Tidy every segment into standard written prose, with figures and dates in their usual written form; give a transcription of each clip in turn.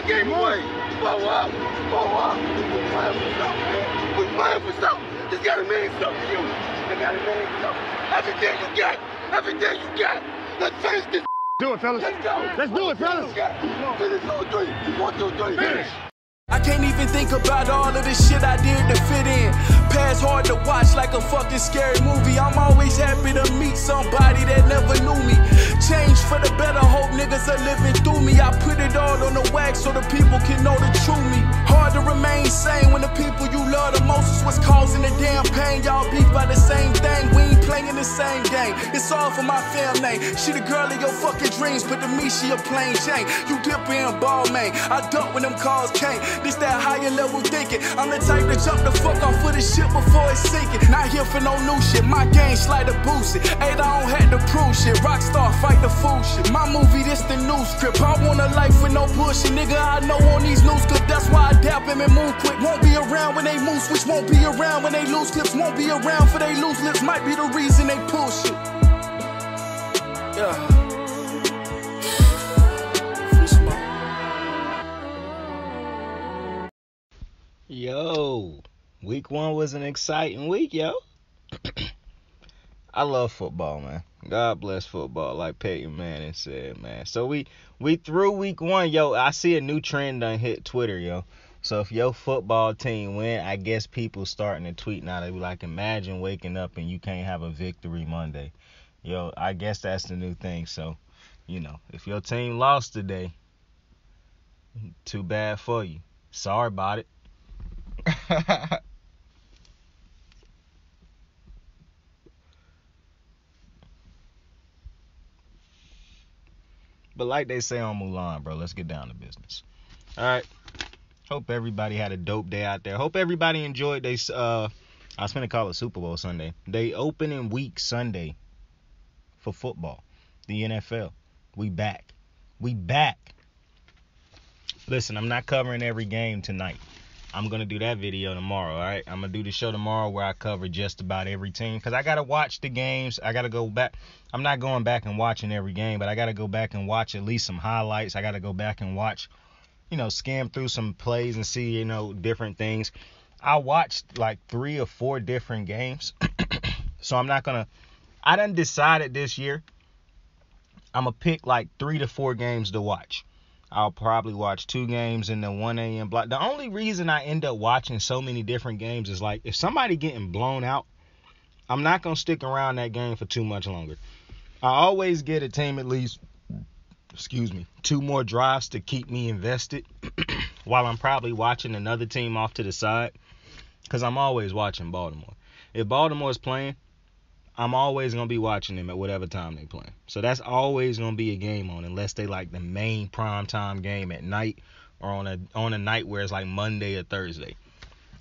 game away. Blow up. We're playing for something, man. We're playing for something. This gotta mean something to you. It gotta mean something. Everything you got. Everything you got. Let's finish this. Do it, fellas. Let's go. Let's do it, fellas. Finish 2, 3. 1, 2, 3. Finish. I can't even think about all of the shit I did to fit in. Past hard to watch like a fucking scary movie. I'm always happy to meet somebody that never knew me. Change for the better, hope niggas are living through me. I put it all on the wax so the people can know the true me. Hard to remain sane when the people you love the most is what's causing the damn pain. Y'all beef by the same thing, we ain't playing the same game. It's all for my fam name. She the girl of your fucking dreams, but to me she a plain Jane. You dipper and ball man, I duck when them calls came. This that higher level thinking. I'm the type to jump the fuck off for the shit before it's sinking. Not here for no new shit, my game slight to boost it. Ain't I don't have to prove shit. Rockstar fight the fool shit. My movie, this the new script. I want a life with no bullshit, nigga. I know on these news clips. That's why I dap him and move quick. Won't be around when they move switch. Won't be around when they lose clips. Won't be around for they lose lips. Might be the reason they pull shit. Yeah. Yo, week 1 was an exciting week, yo. I love football, man. God bless football, like Peyton Manning said, man. So we through week 1, yo. I see a new trend done hit Twitter, yo. So if your football team win, I guess people starting to tweet now. They be like, imagine waking up and you can't have a victory Monday. Yo, I guess that's the new thing. So, you know, if your team lost today, too bad for you. Sorry about it. But like they say on Mulan, bro, let's get down to business. All right. Hope everybody had a dope day out there. Hope everybody enjoyed they I was gonna call it Super Bowl Sunday. They opening week Sunday for football. The NFL. We back. Listen, I'm not covering every game tonight. I'm going to do that video tomorrow, all right? I'm going to do the show tomorrow where I cover just about every team because I got to watch the games. I got to go back. I'm not going back and watching every game, but I got to go back and watch at least some highlights. I got to go back and watch, skim through some plays and see, different things. I watched like 3 or 4 different games, so I'm not going to – I done decided this year I'm going to pick like 3 to 4 games to watch. I'll probably watch 2 games in the 1 a.m. block. The only reason I end up watching so many different games is like if somebody getting blown out, I'm not going to stick around that game for too much longer. I always get a team at least, 2 more drives to keep me invested while I'm probably watching another team off to the side because I'm always watching Baltimore. If Baltimore's playing, I'm always going to be watching them at whatever time they play. So that's always going to be a game on unless they like the main primetime game at night or on a night where it's like Monday or Thursday.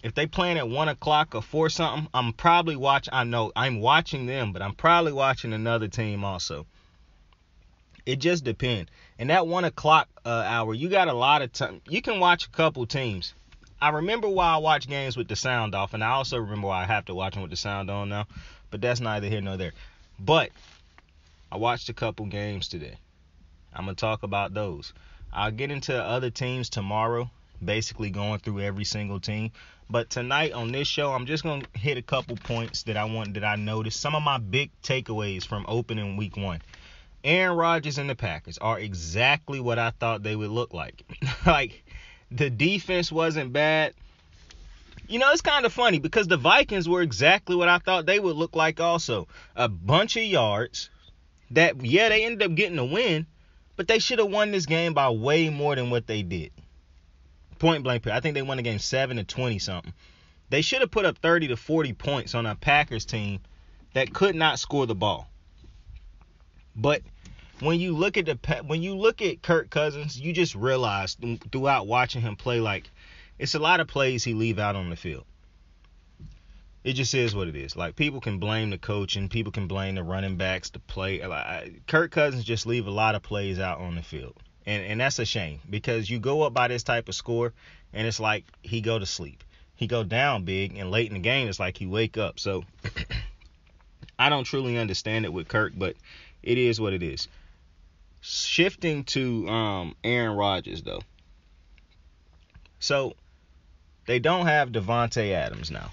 If they playing at 1 o'clock or 4 something, I'm probably I'm watching them, but I'm probably watching another team also. It just depends. And that 1 o'clock hour, you got a lot of time. You can watch a couple teams. I remember why I watch games with the sound off, and I also remember why I have to watch them with the sound on now. But that's neither here nor there. But I watched a couple games today. I'm going to talk about those. I'll get into other teams tomorrow, basically going through every single team. But tonight on this show, I'm just going to hit a couple points that I noticed. Some of my big takeaways from opening week 1. Aaron Rodgers and the Packers are exactly what I thought they would look like. Like, the defense wasn't bad. It's kind of funny because the Vikings were exactly what I thought they would look like also. A bunch of yards that, they ended up getting a win, but they should have won this game by way more than what they did. Point blank. I think they won the game 7-20 something. They should have put up 30 to 40 points on a Packers team that could not score the ball. But when you look at Kirk Cousins, you just realize throughout watching him play, like, it's a lot of plays he leave out on the field. It just is what it is. Like, people can blame the coaching, people can blame the running backs, the play. Kirk Cousins just leave a lot of plays out on the field. And that's a shame because you go up by this type of score and it's like he go to sleep. He go down big and late in the game it's like he wake up. So I don't truly understand it with Kirk, but it is what it is. Shifting to Aaron Rodgers, though. So they don't have Devontae Adams now.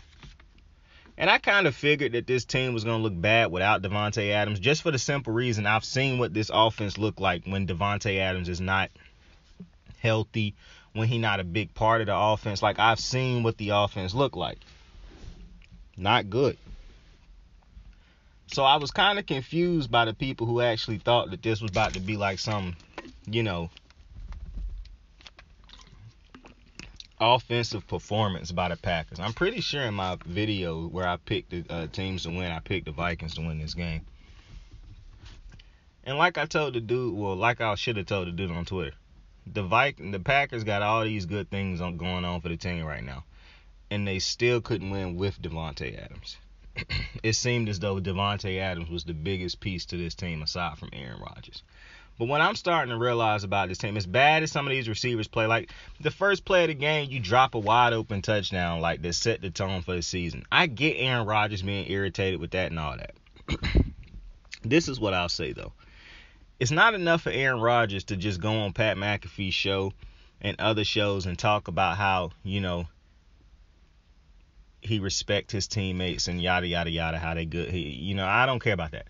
And I kind of figured that this team was going to look bad without Devontae Adams, just for the simple reason I've seen what this offense look like when Devontae Adams is not healthy, when he's not a big part of the offense. Like, I've seen what the offense look like. Not good. So I was kind of confused by the people who actually thought that this was about to be like some, offensive performance by the Packers. I'm pretty sure in my video where I picked the teams to win, I picked the Vikings to win this game. And like I told the dude, like I should have told the dude on Twitter, the Packers got all these good things going on for the team right now, and they still couldn't win with Devontae Adams. It seemed as though Devontae Adams was the biggest piece to this team aside from Aaron Rodgers. But what I'm starting to realize about this team, as bad as some of these receivers play, like the first play of the game, you drop a wide open touchdown like that set the tone for the season. I get Aaron Rodgers being irritated with that and all that. This is what I'll say, though. It's not enough for Aaron Rodgers to just go on Pat McAfee's show and other shows and talk about how, he respects his teammates and yada, yada, yada, how they good. I don't care about that.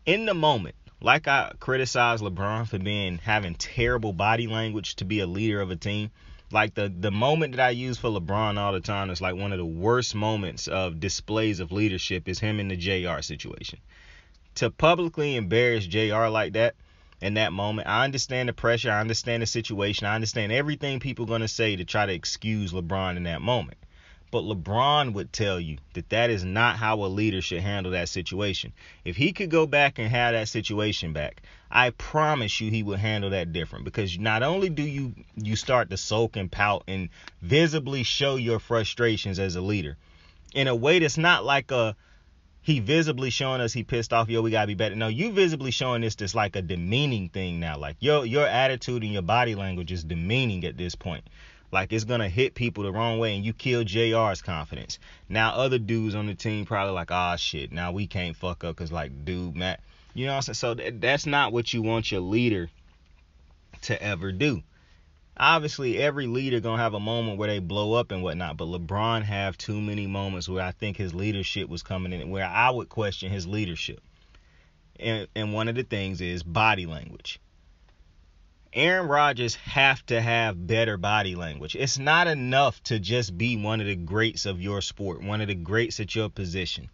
In the moment, like I criticize LeBron for having terrible body language to be a leader of a team, like the moment that I use for LeBron all the time is like one of the worst moments of displays of leadership is him in the JR situation. To publicly embarrass JR like that in that moment, I understand the pressure, I understand the situation, I understand everything people are going to say to try to excuse LeBron in that moment. But LeBron would tell you that is not how a leader should handle that situation. If he could go back and have that situation back, I promise you he would handle that different. Because not only do you start to sulk and pout and visibly show your frustrations as a leader in a way that's not like he visibly showing us he pissed off, we got to be better. No, you visibly showing this like a demeaning thing now. Like your attitude and your body language is demeaning at this point. Like, it's going to hit people the wrong way, and you kill JR's confidence. Now, other dudes on the team probably like, shit, now we can't fuck up because, like, dude, Matt. You know what I'm saying? So that's not what you want your leader to ever do. Obviously, every leader going to have a moment where they blow up and whatnot, but LeBron have too many moments where I think his leadership was coming in, where I would question his leadership. And one of the things is body language. Aaron Rodgers have to have better body language. It's not enough to just be one of the greats of your sport, one of the greats at your position.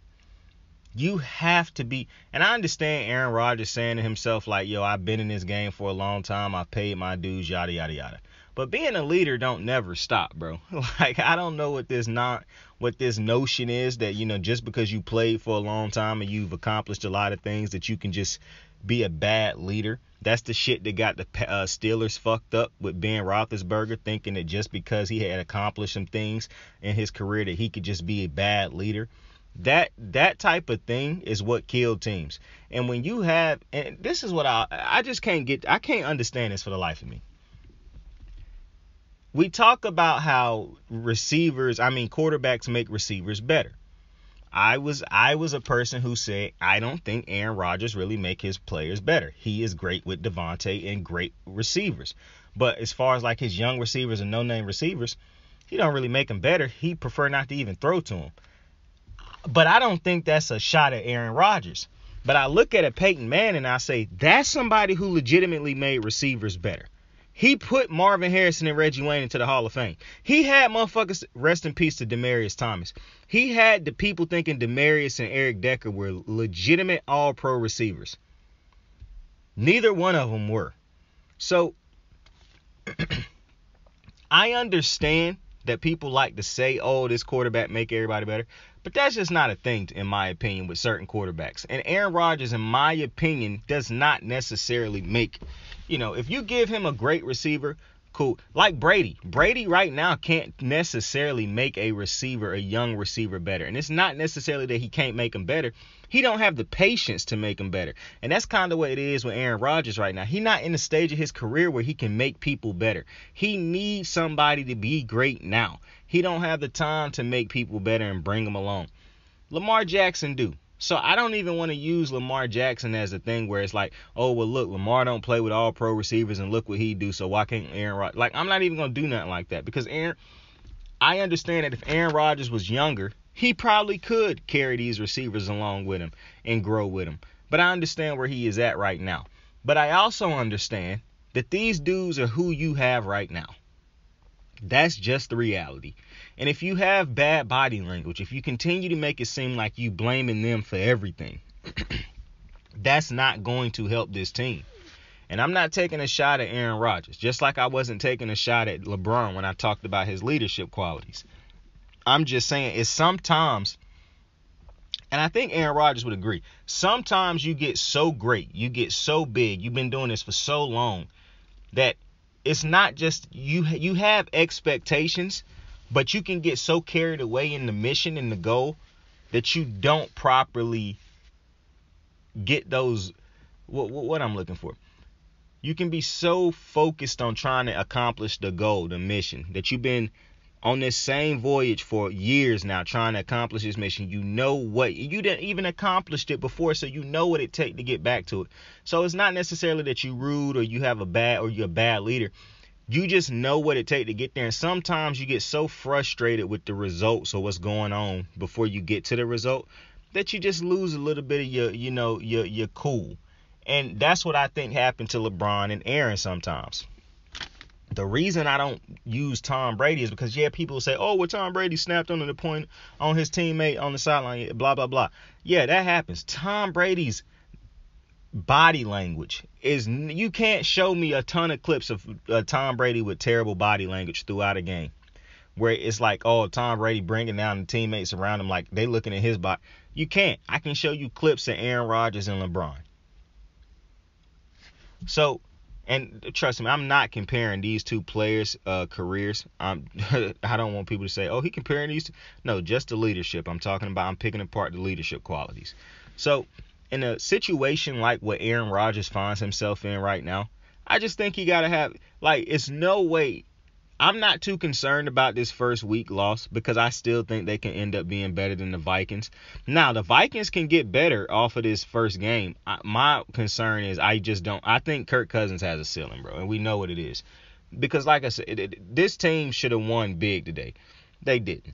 You have to be, and I understand Aaron Rodgers saying to himself like, I've been in this game for a long time, I've paid my dues, yada, yada, yada. But being a leader don't never stop, bro. Like, I don't know what this notion is that, just because you played for a long time and you've accomplished a lot of things that you can just be a bad leader. That's the shit that got the Steelers fucked up with Ben Roethlisberger, thinking that just because he had accomplished some things in his career that he could just be a bad leader. That type of thing is what killed teams. And when you have, and this is what I can't understand this for the life of me. We talk about how quarterbacks make receivers better. I was a person who said I don't think Aaron Rodgers really make his players better. He is great with Devontae and great receivers. But as far as like his young receivers and no-name receivers, he don't really make them better. He prefer not to even throw to them. But I don't think that's a shot at Aaron Rodgers. But I look at a Peyton Manning and I say that's somebody who legitimately made receivers better. He put Marvin Harrison and Reggie Wayne into the Hall of Fame. He had motherfuckers, rest in peace to Demaryius Thomas. He had the people thinking Demaryius and Eric Decker were legitimate all-pro receivers. Neither one of them were. So, I understand that people like to say, this quarterback make everybody better. But that's just not a thing, in my opinion, with certain quarterbacks. And Aaron Rodgers, in my opinion, does not necessarily make, if you give him a great receiver, cool. Like Brady. Brady right now can't necessarily make a young receiver better. And it's not necessarily that he can't make him better. He don't have the patience to make him better. And that's kind of what it is with Aaron Rodgers right now. He's not in the stage of his career where he can make people better. He needs somebody to be great now. He don't have the time to make people better and bring them along. Lamar Jackson do. So I don't even want to use Lamar Jackson as a thing where it's like, oh, well, look, Lamar don't play with all pro receivers and look what he do, so why can't Aaron Rodgers? Like, I'm not even going to do nothing like that because I understand that if Aaron Rodgers was younger, he probably could carry these receivers along with him and grow with him. But I understand where he is at right now. But I also understand that these dudes are who you have right now. That's just the reality. And if you have bad body language, if you continue to make it seem like you blaming them for everything, that's not going to help this team. And I'm not taking a shot at Aaron Rodgers, just like I wasn't taking a shot at LeBron when I talked about his leadership qualities. I'm just saying it's sometimes, and I think Aaron Rodgers would agree, sometimes you get so great, you get so big, you've been doing this for so long, that it's not just you have expectations, but you can get so carried away in the mission and the goal that you don't properly get those, what I'm looking for. You can be so focused on trying to accomplish the goal, the mission, that you've been on this same voyage for years now trying to accomplish this mission. You know what, you didn't even accomplished it before, so you know what it takes to get back to it. So it's not necessarily that you rude or you have a bad or you're a bad leader. You just know what it takes to get there. And sometimes you get so frustrated with the results or what's going on before you get to the result that you just lose a little bit of your cool. And that's what I think happened to LeBron and Aaron sometimes. The reason I don't use Tom Brady is because, people say, oh, well, Tom Brady snapped on the point on his teammate on the sideline, blah, blah, blah. Yeah, that happens. Tom Brady's body language is, you can't show me a ton of clips of Tom Brady with terrible body language throughout a game where it's like, oh, Tom Brady bringing down the teammates around him like they looking at his body. You can't. I can show you clips of Aaron Rodgers and LeBron. So, and trust me, I'm not comparing these two players' careers. I don't want people to say, oh, he comparing these two. No, just the leadership. I'm talking about, I'm picking apart the leadership qualities. So, in a situation like what Aaron Rodgers finds himself in right now, I just think he got to have, it's no way. I'm not too concerned about this first week loss because I still think they can end up being better than the Vikings. Now, the Vikings can get better off of this first game. My concern is I think Kirk Cousins has a ceiling, bro, and we know what it is. Because, like I said, this team should have won big today. They didn't.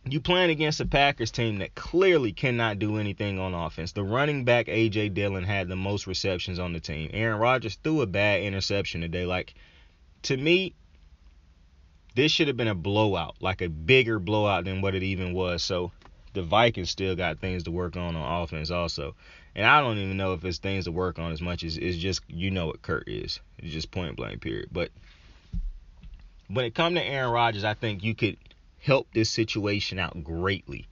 You playing against a Packers team that clearly cannot do anything on offense. The running back, A.J. Dillon, had the most receptions on the team. Aaron Rodgers threw a bad interception today. To me, this should have been a blowout, like a bigger blowout than what it even was. So the Vikings still got things to work on offense also. And I don't even know if it's things to work on as much as it's just, what Kirk is. It's just point blank, period. But when it comes to Aaron Rodgers, I think you could help this situation out greatly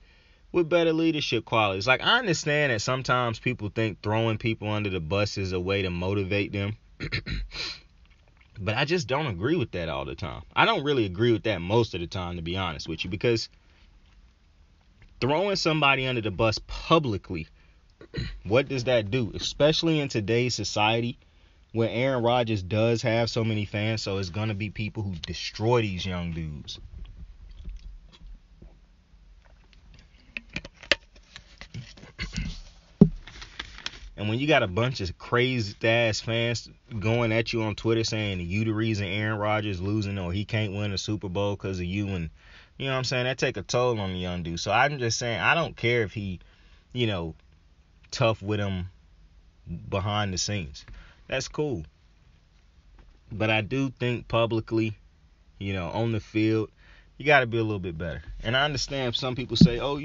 with better leadership qualities. I understand that sometimes people think throwing people under the bus is a way to motivate them. But I just don't agree with that all the time. I don't really agree with that most of the time, to be honest with you, because throwing somebody under the bus publicly, what does that do? Especially in today's society where Aaron Rodgers does have so many fans, so it's going to be people who destroy these young dudes. And when you got a bunch of crazy-ass fans going at you on Twitter saying you the reason Aaron Rodgers losing or he can't win a Super Bowl because of you, and you know what I'm saying, that take a toll on the young dude. So I'm just saying, I don't care if he, tough with him behind the scenes. That's cool. But I do think publicly, on the field, you got to be a little bit better. And I understand some people say, oh,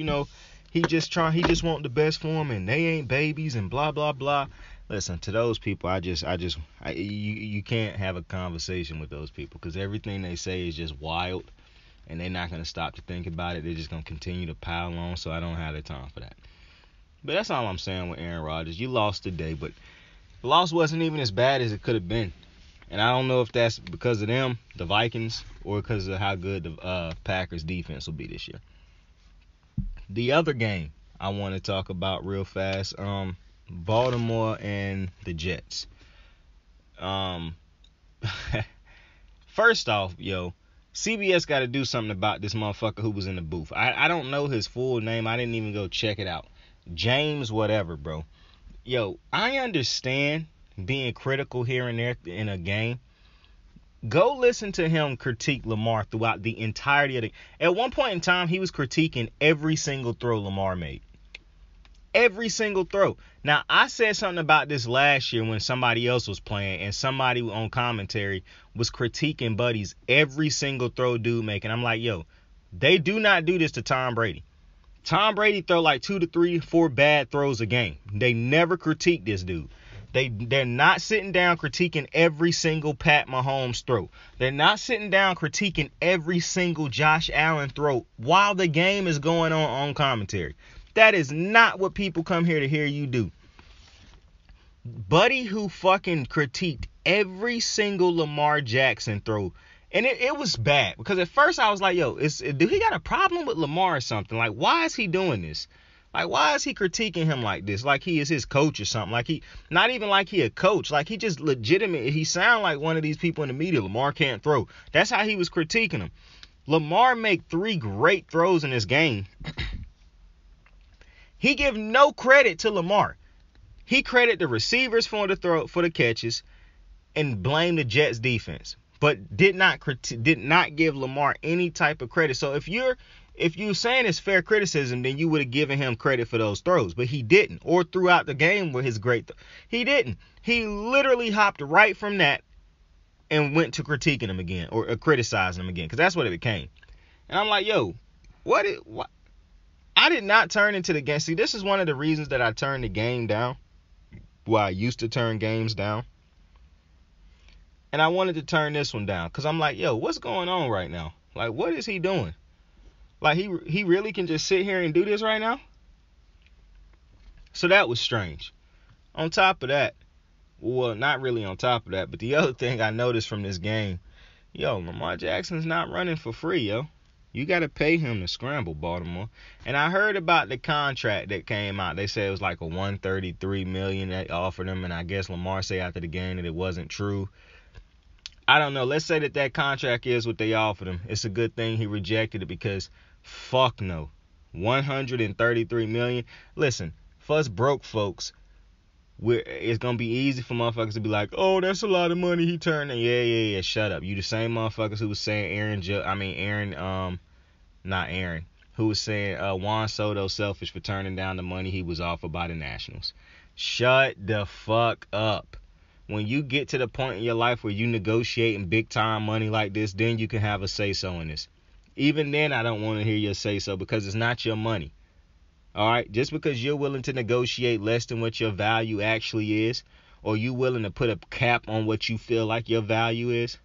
he just want the best for him, and they ain't babies, and blah blah blah. Listen, to those people, you can't have a conversation with those people because everything they say is just wild, and they're not gonna stop to think about it. They're just gonna continue to pile on. So I don't have the time for that. But that's all I'm saying with Aaron Rodgers. You lost today, but the loss wasn't even as bad as it could have been. And I don't know if that's because of them, the Vikings, or because of how good the Packers defense will be this year. The other game I want to talk about real fast, Baltimore and the Jets. First off, CBS got to do something about this motherfucker who was in the booth. I don't know his full name. I didn't even go check it out. James whatever, bro. Yo, I understand being critical here and there in a game. Go listen to him critique Lamar throughout the entirety of the. At one point in time, he was critiquing every single throw Lamar made. Every single throw. Now, I said something about this last year when somebody else was playing and somebody on commentary was critiquing Buddy's every single throw dude making. I'm like, yo, they do not do this to Tom Brady. Tom Brady throw like 2 to 3, 4 bad throws a game. They never critique this dude. They're not sitting down critiquing every single Pat Mahomes throw. They're not sitting down critiquing every single Josh Allen throw while the game is going on commentary. That is not what people come here to hear you do. Buddy who fucking critiqued every single Lamar Jackson throw. And it was bad. Because at first I was like, yo, do he got a problem with Lamar or something? Like, why is he doing this? Like, why is he critiquing him like this? Like he is his coach or something. Like not even like he a coach. Like he just legitimate. He sound like one of these people in the media. Lamar can't throw. That's how he was critiquing him. Lamar make 3 great throws in this game. He give no credit to Lamar. He credit the receivers for the catches and blame the Jets defense, but did not give Lamar any type of credit. So if you're saying it's fair criticism, then you would have given him credit for those throws, but he didn't. Or throughout the game with his great he didn't. He literally hopped right from that and went to critiquing him again or criticizing him again, because that's what it became. And I'm like, yo, what? I did not turn into the game. See, this is one of the reasons that I turned the game down. Well, I used to turn games down. And I wanted to turn this one down because I'm like, yo, what's going on right now? Like, what is he doing? Like, he really can just sit here and do this right now? So that was strange. On top of that, well, not really on top of that, but the other thing I noticed from this game, yo, Lamar Jackson's not running for free, yo. You got to pay him to scramble, Baltimore. And I heard about the contract that came out. They said it was like a $133 million they offered him, and I guess Lamar said after the game that it wasn't true. I don't know. Let's say that contract is what they offered him. It's a good thing he rejected it because fuck no. $133 million. Listen, for us broke folks, it's going to be easy for motherfuckers to be like, oh, that's a lot of money he turned. Yeah, shut up. You the same motherfuckers who was saying who was saying Juan Soto selfish for turning down the money he was offered by the Nationals. Shut the fuck up. When you get to the point in your life where you negotiating big time money like this, then you can have a say-so in this. Even then, I don't want to hear your say-so because it's not your money. All right, just because you're willing to negotiate less than what your value actually is, or you willing to put a cap on what you feel like your value is,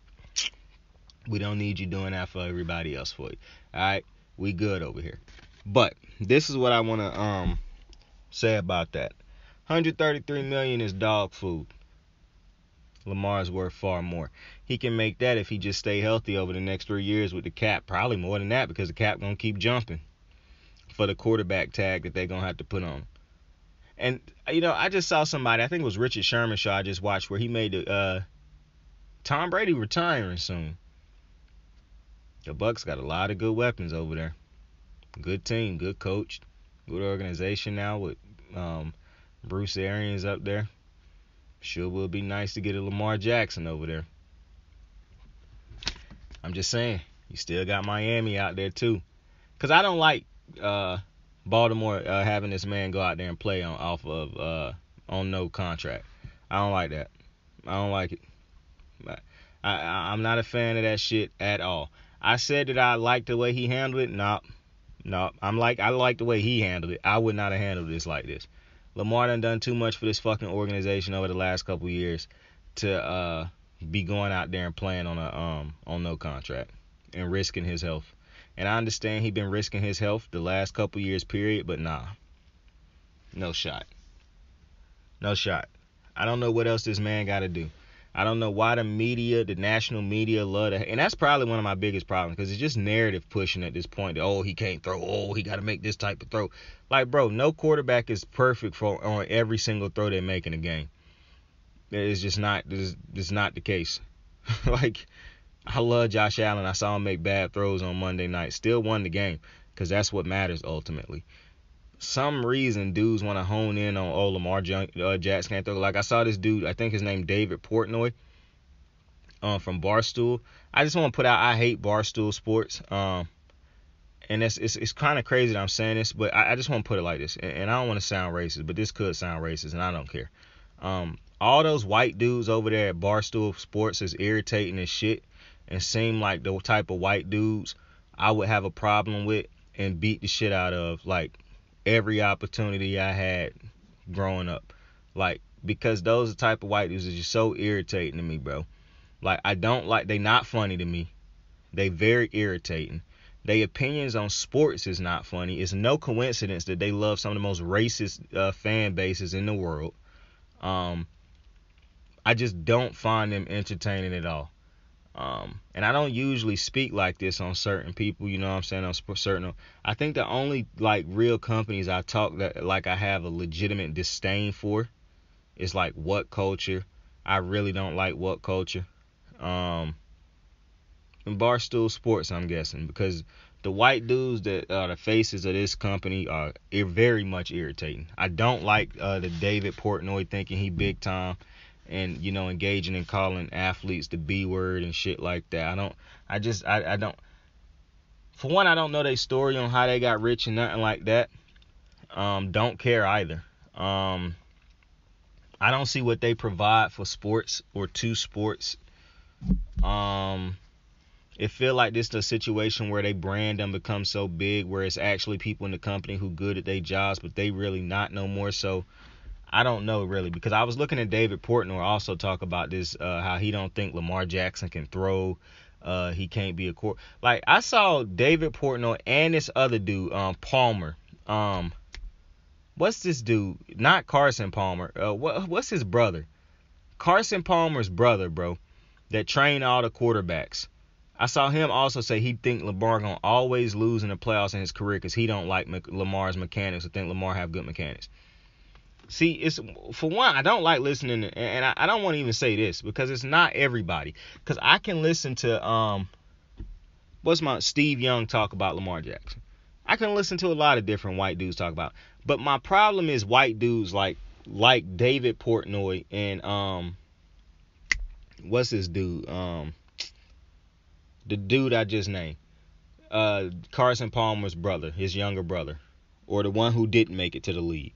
we don't need you doing that for everybody else for you. All right, we good over here. But this is what I want to say about that. $133 million is dog food. Lamar's worth far more. He can make that if he just stay healthy over the next 3 years with the cap. Probably more than that because the cap gonna keep jumping for the quarterback tag that they're going to have to put on. And, you know, I just saw somebody, I think it was Richard Sherman's show I just watched, where he made Tom Brady retiring soon. The Bucs got a lot of good weapons over there. Good team, good coach, good organization now with Bruce Arians up there. Sure will be nice to get a Lamar Jackson over there. I'm just saying, you still got Miami out there too. Because I don't like Baltimore having this man go out there and play on no contract. I don't like that. I don't like it. I'm not a fan of that shit at all. I said that I liked the way he handled it. No. I like the way he handled it. I would not have handled this like this. Lamar done too much for this fucking organization over the last couple years to be going out there and playing on no contract and risking his health. And I understand he been risking his health the last couple years, period, but nah. No shot. No shot. I don't know what else this man got to do. I don't know why the media, the national media, love to. And that's probably one of my biggest problems because it's just narrative pushing at this point. Oh, he can't throw. Oh, he got to make this type of throw. Like, bro, no quarterback is perfect on every single throw they make in a game. It's just not. It's not the case. Like, I love Josh Allen. I saw him make bad throws on Monday night. Still won the game because that's what matters ultimately. some reason dudes want to hone in on Lamar Jackson can't throw. Like I saw this dude, I think his name David Portnoy, from Barstool. I just want to put out, I hate Barstool Sports. And it's kind of crazy that I'm saying this, but I just want to put it like this, and I don't want to sound racist, but this could sound racist, and I don't care. All those white dudes over there at Barstool Sports is irritating as shit, and seem like the type of white dudes I would have a problem with and beat the shit out of, like, every opportunity I had growing up. Like, because those are the type of white dudes is just so irritating to me, bro. Like, they not funny to me. They very irritating. Their opinions on sports is not funny. It's no coincidence that they love some of the most racist fan bases in the world. I just don't find them entertaining at all. And I don't usually speak like this on certain people, you know what I'm saying, on certain. I think the only, like, real companies I talk that, like, I have a legitimate disdain for is, like, What Culture. I really don't like What Culture. And Barstool Sports, I'm guessing, because the white dudes that are the faces of this company are very much irritating. I don't like the David Portnoy thinking he big time and, you know, engaging in calling athletes the B word and shit like that. I don't. For one, I don't know their story on how they got rich and nothing like that. Don't care either. I don't see what they provide for sports or to sports. It feel like this is a situation where they brand them become so big where it's actually people in the company who good at their jobs, but they really not no more. So I don't know really, because I was looking at David Portnoy also talk about this, how he don't think Lamar Jackson can throw. He can't be a like I saw David Portnoy and this other dude, Palmer. What's this dude? Not Carson Palmer. What's his brother? Carson Palmer's brother, bro, that trained all the quarterbacks. I saw him also say he think Lamar gonna always lose in the playoffs in his career because he don't like Lamar's mechanics or think Lamar have good mechanics. See, it's, for one, I don't like listening to, and I don't want to even say this because it's not everybody. Because I can listen to Steve Young talk about Lamar Jackson. I can listen to a lot of different white dudes talk about. But my problem is white dudes like David Portnoy and what's this dude? The dude I just named, Carson Palmer's brother, his younger brother, or the one who didn't make it to the league.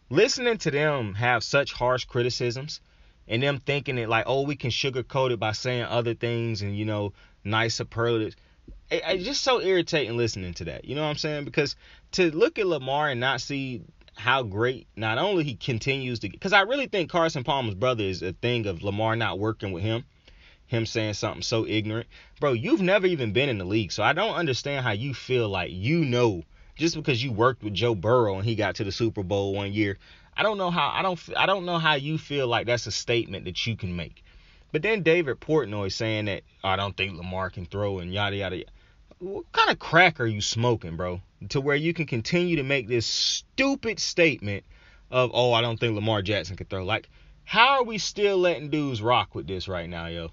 Listening to them have such harsh criticisms and them thinking it like, oh, we can sugarcoat it by saying other things and, you know, nice superlatives. It's just so irritating listening to that. You know what I'm saying? Because to look at Lamar and not see how great not only he continues to, because I really think Carson Palmer's brother is a thing of Lamar not working with him saying something so ignorant. Bro, you've never even been in the league, so I don't understand how you feel like, you know, just because you worked with Joe Burrow and he got to the Super Bowl one year. I don't know how you feel like that's a statement that you can make. But then David Portnoy saying that, I don't think Lamar can throw and yada yada yada. What kind of crack are you smoking, bro? To where you can continue to make this stupid statement of, oh, I don't think Lamar Jackson can throw. Like, how are we still letting dudes rock with this right now, yo?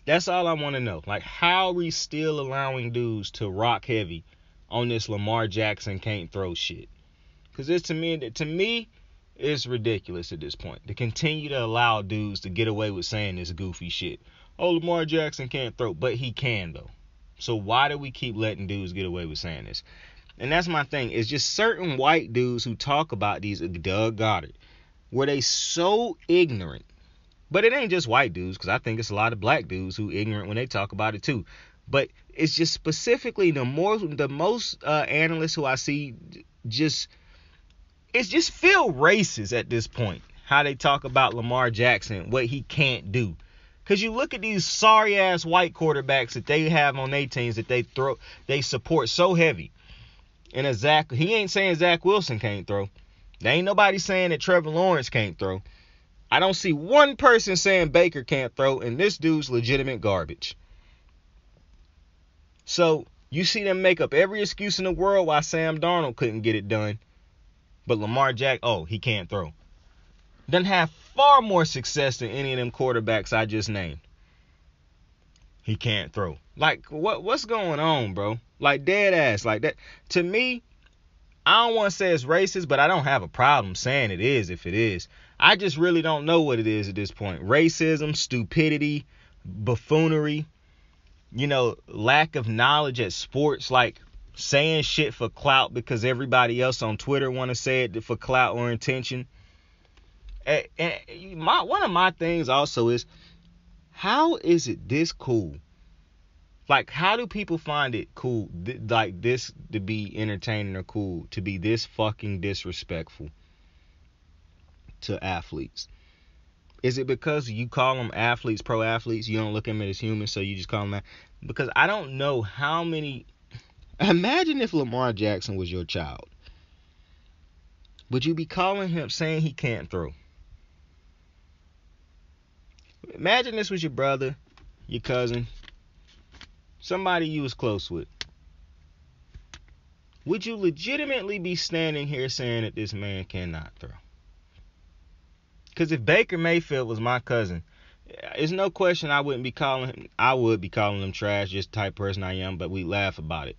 That's all I want to know. Like, how are we still allowing dudes to rock heavy on this Lamar Jackson can't throw shit? Because this, to me, it's ridiculous at this point to continue to allow dudes to get away with saying this goofy shit. Oh, Lamar Jackson can't throw, but he can though. So why do we keep letting dudes get away with saying this? And that's my thing. It's just certain white dudes who talk about these, Doug Goddard, were they so ignorant. But it ain't just white dudes, because I think it's a lot of black dudes who ignorant when they talk about it too. But it's just specifically the most analysts who I see just feel racist at this point. How they talk about Lamar Jackson, what he can't do. Because you look at these sorry ass white quarterbacks that they have on their teams that they support so heavy. And he ain't saying Zach Wilson can't throw. There ain't nobody saying that Trevor Lawrence can't throw. I don't see one person saying Baker can't throw, and this dude's legitimate garbage. So you see them make up every excuse in the world why Sam Darnold couldn't get it done. But Lamar Jackson, he can't throw. Doesn't have far more success than any of them quarterbacks I just named. He can't throw. Like, what's going on, bro? Like, dead ass. Like that. To me, I don't want to say it's racist, but I don't have a problem saying it is if it is. I just really don't know what it is at this point. Racism, stupidity, buffoonery, lack of knowledge at sports, like saying shit for clout because everybody else on Twitter want to say it for clout or intention. And one of my things also is, how is it this cool? Like, how do people find it cool, like this, to be entertaining or cool, to be this fucking disrespectful to athletes? Is it because you call them athletes, pro athletes, you don't look at them as humans, so you just call them that? Because I don't know how many. Imagine if Lamar Jackson was your child. Would you be calling him, saying he can't throw? Imagine this was your brother, your cousin, somebody you was close with. Would you legitimately be standing here saying that this man cannot throw? Because if Baker Mayfield was my cousin, there's no question I would be calling him trash, just the type of person I am, but we laugh about it.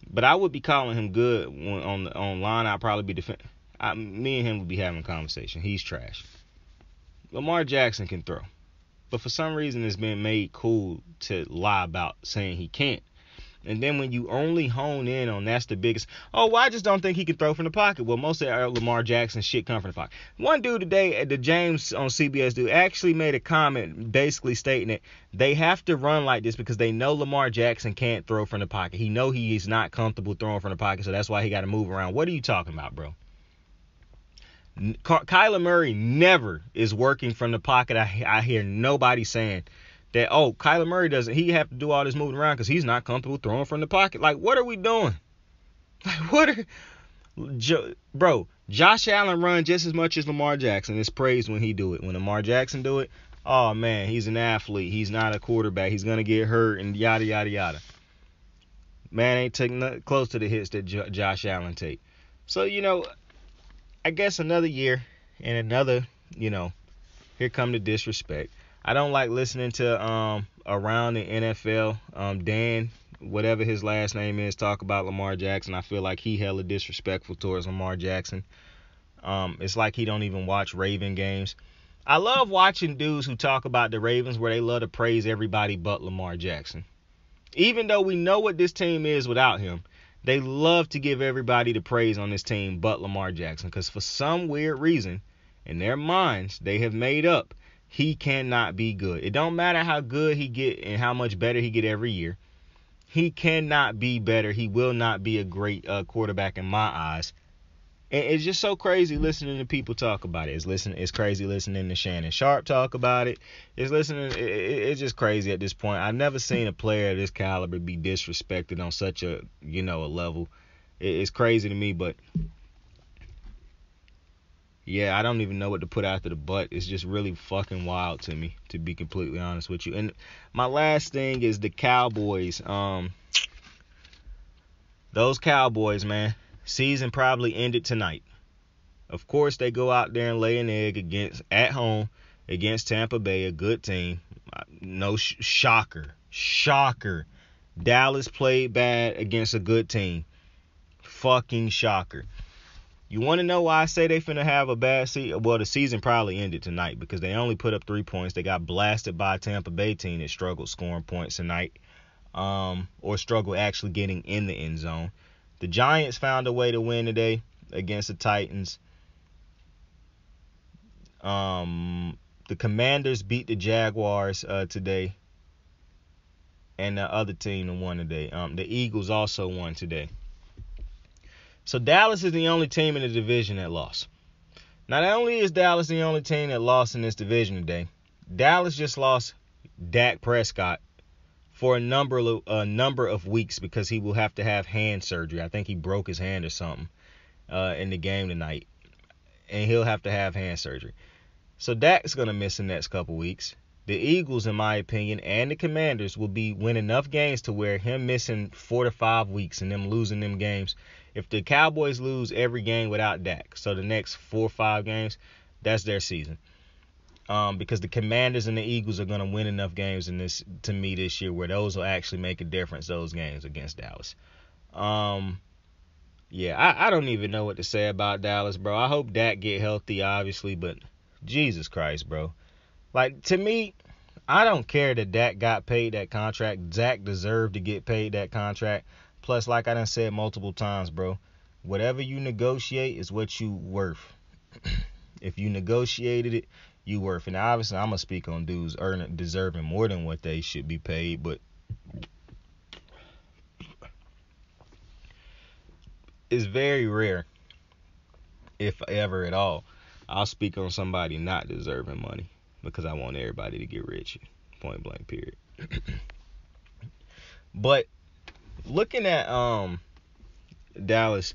But I would be calling him good online. I'd probably be me and him would be having a conversation. He's trash. Lamar Jackson can throw. But for some reason it's been made cool to lie about saying he can't. And then when you only hone in on that's the biggest, well, I just don't think he can throw from the pocket. Well, most of Lamar Jackson shit come from the pocket. One dude today, the James on CBS dude, actually made a comment basically stating that they have to run like this because they know Lamar Jackson can't throw from the pocket. He know he is not comfortable throwing from the pocket, so that's why he got to move around. What are you talking about, bro? Kyler Murray never is working from the pocket. I hear nobody saying that, Kyler Murray he have to do all this moving around because he's not comfortable throwing from the pocket. Like, what are we doing? Like, bro, Josh Allen run just as much as Lamar Jackson. It's praised when he do it. When Lamar Jackson do it, oh, man, he's an athlete. He's not a quarterback. He's going to get hurt and yada, yada, yada. Man ain't taking nothing close to the hits that Josh Allen take. So, I guess another year and another, here come the disrespect. I don't like listening to around the NFL, Dan, whatever his last name is, talk about Lamar Jackson. I feel like he hella disrespectful towards Lamar Jackson. It's like he don't even watch Raven games. I love watching dudes who talk about the Ravens where they love to praise everybody but Lamar Jackson. Even though we know what this team is without him, they love to give everybody the praise on this team but Lamar Jackson, because for some weird reason, in their minds, they have made up he cannot be good. It don't matter how good he get and how much better he get every year. He cannot be better. He will not be a great quarterback in my eyes. And it's just so crazy listening to people talk about it. It's crazy listening to Shannon Sharp talk about it. It's just crazy at this point. I've never seen a player of this caliber be disrespected on such a level. It's crazy to me, but yeah, I don't even know what to put after the but. It's just really fucking wild to me, to be completely honest with you. And my last thing is the Cowboys. Those Cowboys, man. Season probably ended tonight. Of course, they go out there and lay an egg at home against Tampa Bay, a good team. No shocker. Dallas played bad against a good team. Fucking shocker. You want to know why I say they finna have a bad season? Well, the season probably ended tonight because they only put up 3 points. They got blasted by a Tampa Bay team that struggled scoring points tonight, or struggled actually getting in the end zone. The Giants found a way to win today against the Titans. The Commanders beat the Jaguars today. And the other team won today. The Eagles also won today. So Dallas is the only team in the division that lost. Not only is Dallas the only team that lost in this division today, Dallas just lost Dak Prescott for a number of weeks because he will have to have hand surgery. I think he broke his hand or something in the game tonight, and he'll have to have hand surgery. So Dak's going to miss the next couple weeks. The Eagles, in my opinion, and the Commanders will win enough games to where him missing 4 to 5 weeks and them losing them games. If the Cowboys lose every game without Dak, so the next 4 or 5 games, that's their season. Because the Commanders and the Eagles are going to win enough games this year where those will actually make a difference, those games against Dallas. Yeah, I don't even know what to say about Dallas, bro. I hope Dak get healthy, obviously, but Jesus Christ, bro. Like, to me, I don't care that Dak got paid that contract. Zach deserved to get paid that contract. Plus, like I done said multiple times, bro, whatever you negotiate is what you worth. If you negotiated it, you worth. And obviously, I'm going to speak on dudes deserving more than what they should be paid, but it's very rare, if ever at all, I'll speak on somebody not deserving money because I want everybody to get rich. Point blank, period. But looking at Dallas,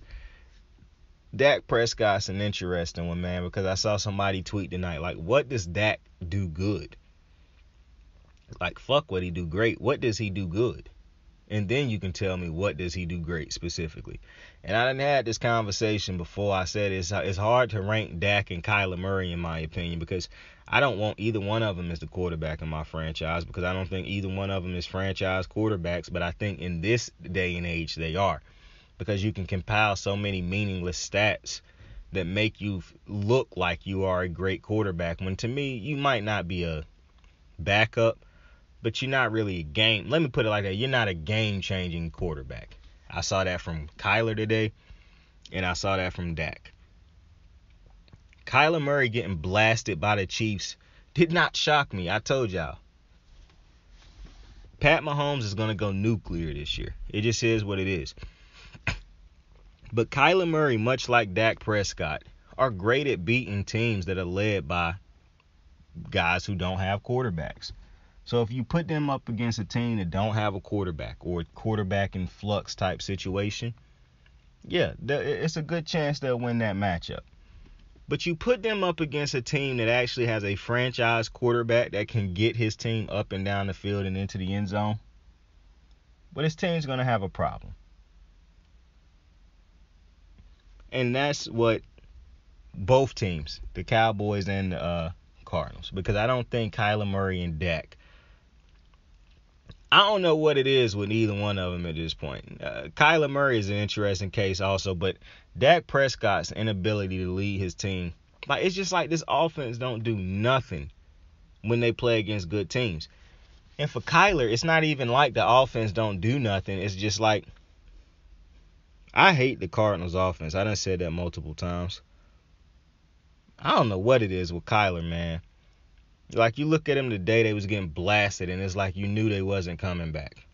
Dak Prescott's an interesting one, man, because I saw somebody tweet tonight, like, what does Dak do good? Like, fuck what he do great. What does he do good? And then you can tell me what does he do great specifically. And I done had this conversation before. I said it's hard to rank Dak and Kyler Murray in my opinion because I don't want either one of them as the quarterback in my franchise because I don't think either one of them is franchise quarterbacks. But I think in this day and age they are because you can compile so many meaningless stats that make you look like you are a great quarterback when to me you might not be a backup. But you're not really a game. Let me put it like that. You're not a game-changing quarterback. I saw that from Kyler today, and I saw that from Dak. Kyler Murray getting blasted by the Chiefs did not shock me. I told y'all. Pat Mahomes is going to go nuclear this year. It just is what it is. But Kyler Murray, much like Dak Prescott, are great at beating teams that are led by guys who don't have quarterbacks. So if you put them up against a team that don't have a quarterback or a quarterback in flux type situation, yeah, it's a good chance they'll win that matchup. But you put them up against a team that actually has a franchise quarterback that can get his team up and down the field and into the end zone, but his team's going to have a problem. And that's what both teams, the Cowboys and the Cardinals, because I don't think Kyler Murray and Dak, I don't know what it is with either one of them at this point. Kyler Murray is an interesting case also, but Dak Prescott's inability to lead his team, like it's just like this offense don't do nothing when they play against good teams. And for Kyler, it's not even like the offense don't do nothing. It's just like, I hate the Cardinals offense. I done said that multiple times. I don't know what it is with Kyler, man. Like, you look at him today, they was getting blasted, and it's like you knew they wasn't coming back.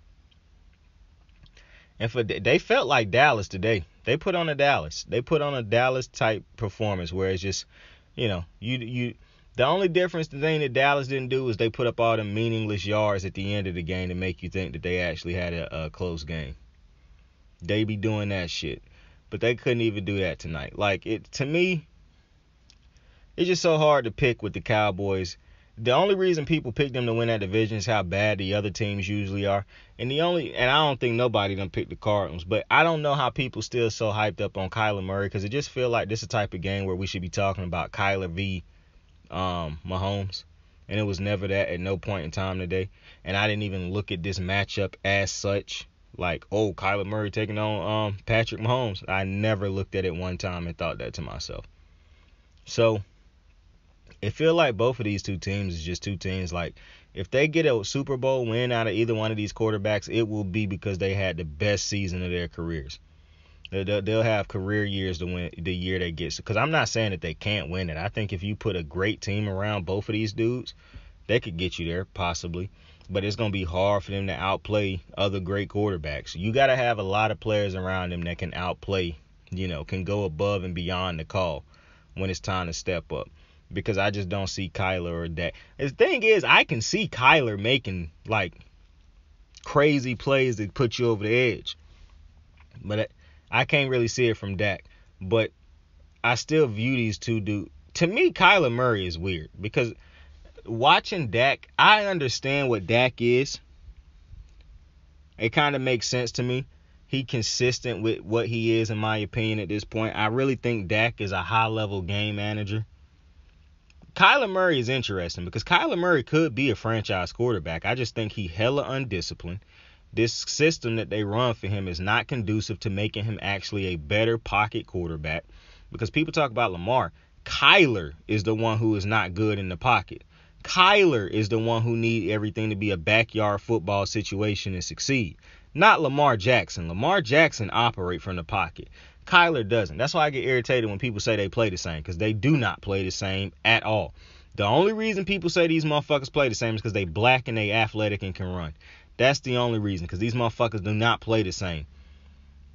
And they felt like Dallas today. They put on a Dallas. They put on a Dallas-type performance where it's just, you know, the only difference, the thing that Dallas didn't do is they put up all the meaningless yards at the end of the game to make you think that they actually had a close game. They be doing that shit. But they couldn't even do that tonight. Like, to me, it's just so hard to pick with the Cowboys. The only reason people pick them to win that division is how bad the other teams usually are. And I don't think nobody done picked the Cardinals. But I don't know how people still so hyped up on Kyler Murray because it just feel like this is the type of game where we should be talking about Kyler v. Mahomes. And it was never that at no point in time today. And I didn't even look at this matchup as such. Like, oh, Kyler Murray taking on Patrick Mahomes. I never looked at it one time and thought that to myself. So it feel like both of these two teams is just two teams. Like, if they get a Super Bowl win out of either one of these quarterbacks, it will be because they had the best season of their careers. They'll have career years to win the year they get. Because I'm not saying that they can't win it. I think if you put a great team around both of these dudes, they could get you there, possibly. But it's going to be hard for them to outplay other great quarterbacks. You got to have a lot of players around them that can outplay, can go above and beyond the call when it's time to step up. Because I just don't see Kyler or Dak. The thing is, I can see Kyler making, like, crazy plays that put you over the edge. But I can't really see it from Dak. But I still view these two dudes. To me, Kyler Murray is weird. Because watching Dak, I understand what Dak is. It kind of makes sense to me. He consistent with what he is, in my opinion, at this point. I really think Dak is a high-level game manager. Kyler Murray is interesting because Kyler Murray could be a franchise quarterback. I just think he hella undisciplined. This system that they run for him is not conducive to making him actually a better pocket quarterback, because people talk about Lamar. Kyler is the one who is not good in the pocket. Kyler is the one who needs everything to be a backyard football situation and succeed, not Lamar Jackson. Lamar Jackson operate from the pocket. Kyler doesn't. That's why I get irritated when people say they play the same, because they do not play the same at all. The only reason people say these motherfuckers play the same is because they black and they athletic and can run. That's the only reason, because these motherfuckers do not play the same.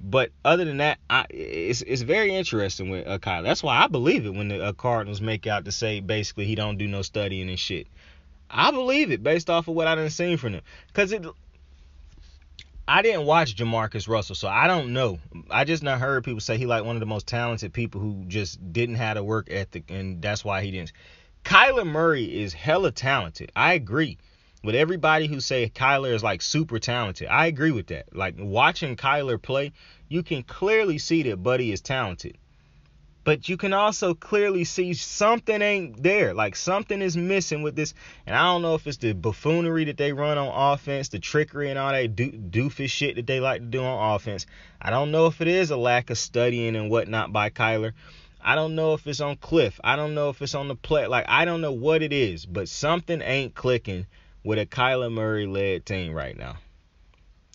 But other than that, it's very interesting with Kyler. That's why I believe it when the Cardinals make out to say basically he don't do no studying and shit. I believe it based off of what I done seen from him. Because I didn't watch Jamarcus Russell, so I don't know. I just not heard people say he like one of the most talented people who just didn't have a work ethic, and that's why he didn't. Kyler Murray is hella talented. I agree with everybody who say Kyler is like super talented. I agree with that. Like watching Kyler play, you can clearly see that Buddy is talented. But you can also clearly see something ain't there. Like something is missing with this. And I don't know if it's the buffoonery that they run on offense, the trickery and all that doofus shit that they like to do on offense. I don't know if it is a lack of studying and whatnot by Kyler. I don't know if it's on Cliff. I don't know if it's on the play. Like, I don't know what it is. But something ain't clicking with a Kyler Murray-led team right now.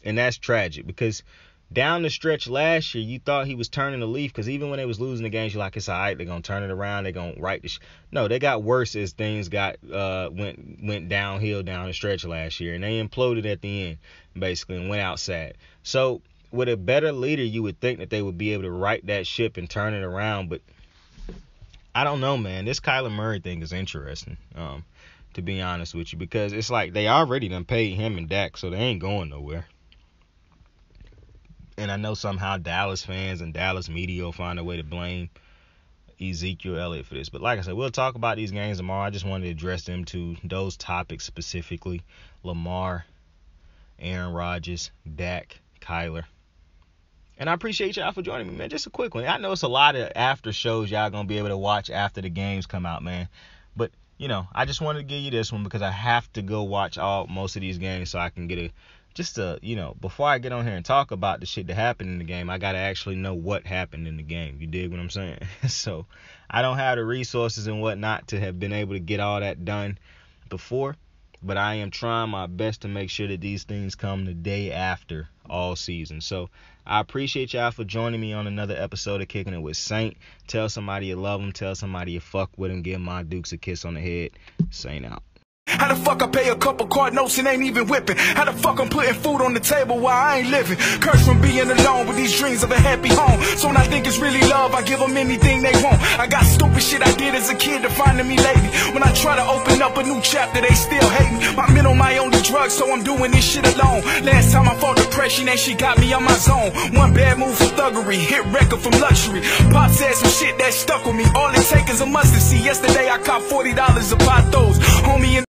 And that's tragic, because down the stretch last year, you thought he was turning the leaf, because even when they was losing the games, you're like, it's all right, they're going to turn it around, they're going to right the No, they got worse as things went downhill down the stretch last year, and they imploded at the end, basically, and went outside. So, with a better leader, you would think that they would be able to right that ship and turn it around, but I don't know, man. This Kyler Murray thing is interesting, to be honest with you, because it's like they already done paid him and Dak, so they ain't going nowhere. And I know somehow Dallas fans and Dallas media will find a way to blame Ezekiel Elliott for this. But like I said, we'll talk about these games tomorrow. I just wanted to address them to those topics specifically. Lamar, Aaron Rodgers, Dak, Kyler. And I appreciate y'all for joining me, man. Just a quick one. I know it's a lot of after shows y'all going to be able to watch after the games come out, man. But, you know, I just wanted to give you this one because I have to go watch most of these games so I can get before I get on here and talk about the shit that happened in the game, I got to actually know what happened in the game. You dig what I'm saying? So I don't have the resources and whatnot to have been able to get all that done before, but I am trying my best to make sure that these things come the day after all season. So I appreciate y'all for joining me on another episode of Kicking It with Saint. Tell somebody you love them. Tell somebody you fuck with them. Give my Dukes a kiss on the head. Saint out. How the fuck I pay a couple card notes and ain't even whipping? How the fuck I'm putting food on the table while I ain't living? Cursed from being alone with these dreams of a happy home. So when I think it's really love, I give them anything they want. I got stupid shit I did as a kid defining me lately. When I try to open up a new chapter, they still hate me. My mental, my only drug, so I'm doing this shit alone. Last time I fought depression and she got me on my zone. One bad move for thuggery, hit record from luxury. Pop said some shit that stuck with me. All it takes is a mustard seed. Yesterday I copped $40 to buy those. Homie in